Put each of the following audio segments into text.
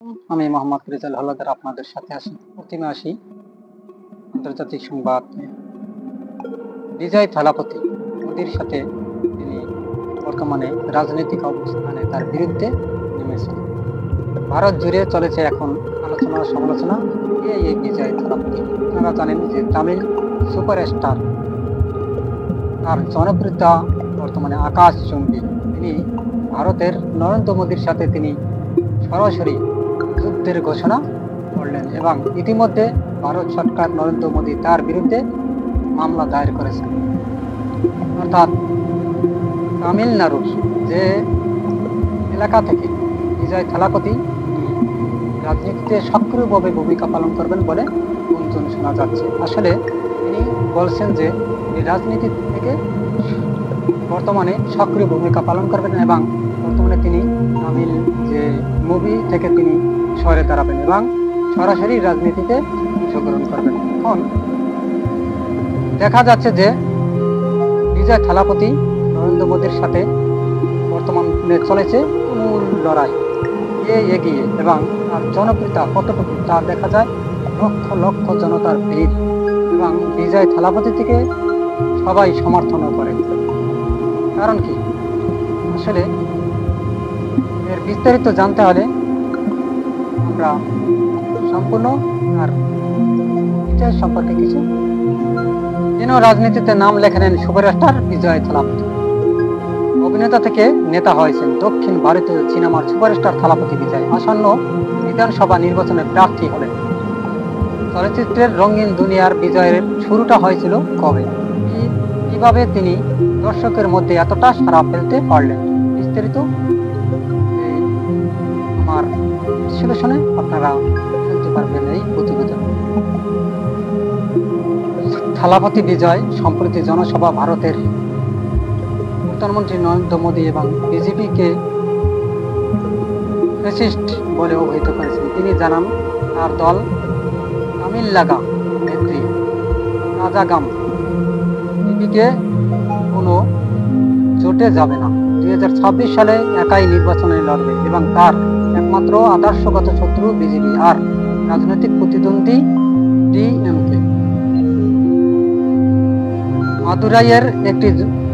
আমি মোহাম্মদ রেজাল হলাদার আপনাদের সাথে প্রতিমে আসি আন্তর্জাতিক সংবাদ নিয়ে। বিজয় থালাপতি মোদির সাথে তিনি বর্তমানে রাজনৈতিক অবস্থানে তার বিরুদ্ধে নেমেছেন। ভারত জুড়ে চলেছে এখন আলোচনা সমালোচনা এই বিজয় থালাপতি। আপনারা জানেন যে তামিল সুপারস্টার, তার জনপ্রিয়তা বর্তমানে আকাশচুম্বী। তিনি ভারতের নরেন্দ্র মোদীর সাথে তিনি সরাসরি যুদ্ধের ঘোষণা করলেন এবং ইতিমধ্যে ভারত সরকার নরেন্দ্র মোদী তার বিরুদ্ধে মামলা দায়ের করেছেন। অর্থাৎ তামিলনাড়ুর যে এলাকা থেকে বিজয় থালাপতি রাজনীতিতে সক্রিয়ভাবে ভূমিকা পালন করবেন বলে গুঞ্জন শোনা যাচ্ছে। আসলে তিনি বলছেন যে রাজনীতি থেকে বর্তমানে সক্রিয় ভূমিকা পালন করবেন এবং বর্তমানে তিনি তামিল যে মুভি থেকে তিনি সরে দাঁড়াবেন এবং সরাসরি রাজনীতিতে অংশগ্রহণ করবেন। এখন দেখা যাচ্ছে যে বিজয় থালাপতি নরেন্দ্র মোদীর সাথে বর্তমানে চলেছে তুমুল লড়াই, এগিয়ে এবং তার জনপ্রিয়তা কতটুকু তা দেখা যায় লক্ষ লক্ষ জনতার ভিড় এবং বিজয় থালাপতি থেকে সবাই সমর্থনও করে। কারণ কি, আসলে এর বিস্তারিত জানতে হলে আমরা সম্পূর্ণ আর ইতিহাস সম্পর্কে কিছু। তিনিও রাজনীতিতে নাম লেখা নেন সুপারস্টার বিজয় থালাপতি। অভিনেতা থেকে নেতা হয়েছেন দক্ষিণ ভারতীয় সিনেমার সুপারস্টার থালাপতি বিজয় আসন্ন বিধানসভা নির্বাচনে প্রার্থী হলেন। চলচ্চিত্রের রঙিন দুনিয়ার বিজয়ের শুরুটা হয়েছিল কবে, কিভাবে তিনি দর্শকের মধ্যে এতটা সাড়া ফেলতে পারলেন, বিস্তারিত আমার বিশ্লেষণে আপনারা শুনতে পারবেন এই প্রতিবেদন। থালাপতি বিজয় সম্প্রতি জনসভা ভারতের প্রধানমন্ত্রী নরেন্দ্র মোদী এবং বিজেপিকে ফ্যাসিস্ট বলে অভিহিত করেছেন। তিনি জানান তার দল তামিলনাগা নেত্রী রাজাগাম টিভিকে কোনো জোটে যাবে না, 2026 সালে একাই নির্বাচনে লড়বে এবং তার একমাত্র আদর্শগত শত্রু বিজেপি আর রাজনৈতিক প্রতিদ্বন্দ্বী ডিএমকে। মাদুরাইয়ের একটি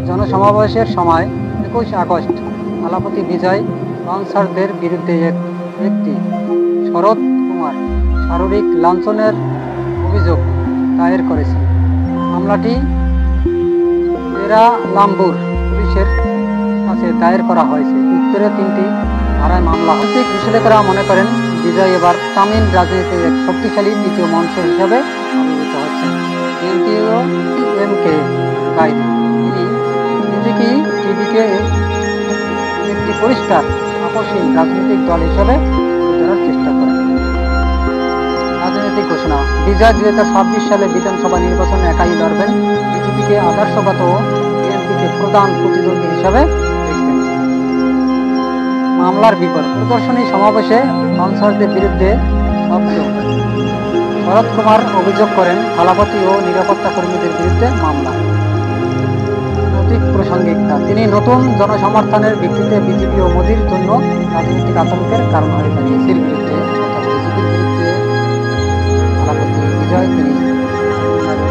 জনসমাবেশের সময় 21 আগস্ট থালাপতি বিজয় বানসারদের বিরুদ্ধে এক ব্যক্তি শরৎ কুমার শারীরিক লাঞ্ছনের অভিযোগ দায়ের করেছেন। মামলাটি পেরালাম্বুর পুলিশের কাছে দায়ের করা হয়েছে। উত্তরে 3টি ধারায় মামলা হয়েছে। বিশ্লেষকেরা মনে করেন বিজয় এবার তামিল রাজনীতির এক শক্তিশালী তৃতীয় মঞ্চ হিসাবে আবির্ভূত হচ্ছেন। এমকে বাইরে তিনি টিভিকে একটি পরিষ্কার আপসহীন রাজনৈতিক দল হিসেবে ধরার চেষ্টা করেন। রাজনৈতিক ঘোষণা, বিজয় 2026 সালে বিধানসভা নির্বাচনে একাই লড়বেন। বিজেপিকে আদর্শগত ও বিএনপিকে প্রধান প্রতিদ্বন্দ্বী হিসাবে দেখবেন। মামলার বিবরণ, প্রদর্শনী সমাবেশে বানসারদের বিরুদ্ধে শরৎ কুমার অভিযোগ করেন থালাপতি ও নিরাপত্তা কর্মীদের বিরুদ্ধে মামলা। নৈতিক প্রাসঙ্গিকতা, তিনি নতুন জনসমর্থনের ভিত্তিতে বিজেপি ও মোদীর জন্য রাজনৈতিক আতঙ্কের কারণ হয়ে দাঁড়িয়েছেন। বিরুদ্ধে বিজেপির বিরুদ্ধে থালাপতি বিজয় তিনি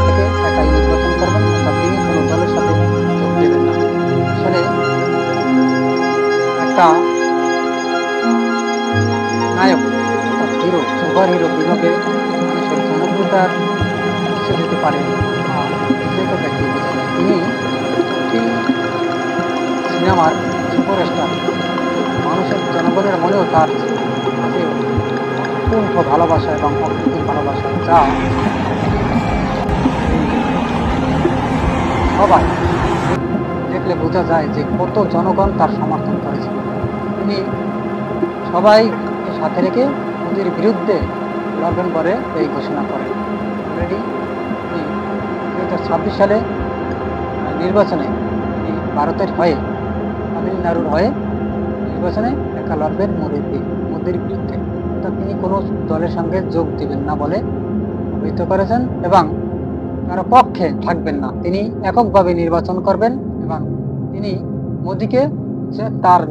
থেকে একাই নির্বাচন করবেন, অর্থাৎ তিনি কোনো দলের সাথে যোগ দেবেন না। আসলে একটা নায়ক অর্থাৎ হিরো, সুপার হিরো বিভাগে মানুষের জনপ্রিয়তার উৎস দিতে পারে বিজয়কে ব্যক্তি বোঝা যায়। তিনি সিনেমার সুপারস্টার, মানুষের জনগণের মনেও তার কাছে অকুণ্ঠ ভালোবাসা এবং অকৃত্রিম ভালোবাসা, যা সবাই দেখলে বোঝা যায় যে কত জনগণ তার সমর্থন করেছিল। তিনি সবাইকে সাথে রেখে মোদীর বিরুদ্ধে লড়বেন বলে এই ঘোষণা করেন। অলরেডি 2026 সালে নির্বাচনে তিনি ভারতের হয়ে তামিলনাড়ুর হয়ে নির্বাচনে একা লড়বেন মোদীর বিরুদ্ধে, অর্থাৎ তিনি কোনো দলের সঙ্গে যোগ দিবেন না বলে অভিহিত করেছেন এবং কারো পক্ষে থাকবেন না। তিনি এককভাবে নির্বাচন করবেন এবং তিনি মোদীকে তার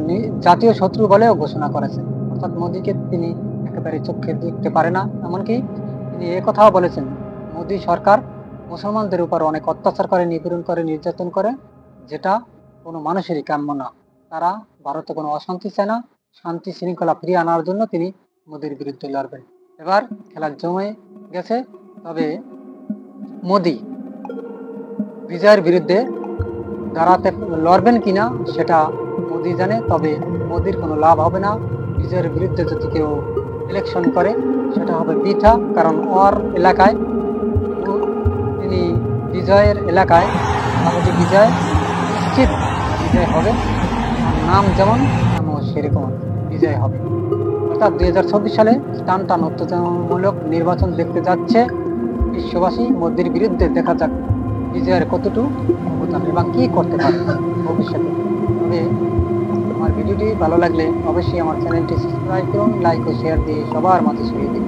জাতীয় শত্রু বলেও ঘোষণা করেছেন, অর্থাৎ মোদীকে তিনি একেবারে চোখে দেখতে পারে না। এমনকি তিনি কথাও বলেছেন, মোদী সরকার মুসলমানদের উপর অনেক অত্যাচার করে, নিপীড়ন করে, নির্যাতন করে, যেটা কোনো মানুষেরই কাম্য না। তারা ভারতে কোনো অশান্তি চায় না, শান্তি শৃঙ্খলা ফিরিয়ে আনার জন্য তিনি মোদীর বিরুদ্ধে লড়বেন। এবার খেলা জমে গেছে। তবে মোদী বিজয়ের বিরুদ্ধে দাঁড়াতে লড়বেন কিনা সেটা মোদী জানে। তবে মোদীর কোনো লাভ হবে না। বিজয়ের বিরুদ্ধে যদি কেউ ইলেকশন করে সেটা হবে বৃথা, কারণ ওর এলাকায় তিনি বিজয়ের এলাকায় মোটামুটি বিজয় নিশ্চিত বিজয় হবে। নাম যেমন নামও সেরকম বিজয় হবে। অর্থাৎ 2024 সালে টান টান উত্তেজনামূলক নির্বাচন দেখতে যাচ্ছে বিশ্ববাসী। মোদীর বিরুদ্ধে দেখা যাক বিজয়ের কতটুকু অবদান এবং কি করতে পারে ভবিষ্যতে। তবে আমার ভিডিওটি ভালো লাগলে অবশ্যই আমার চ্যানেলটি সাবস্ক্রাইব করুন, লাইক ও শেয়ার দিয়ে সবার মাঝে ছড়িয়ে দিন।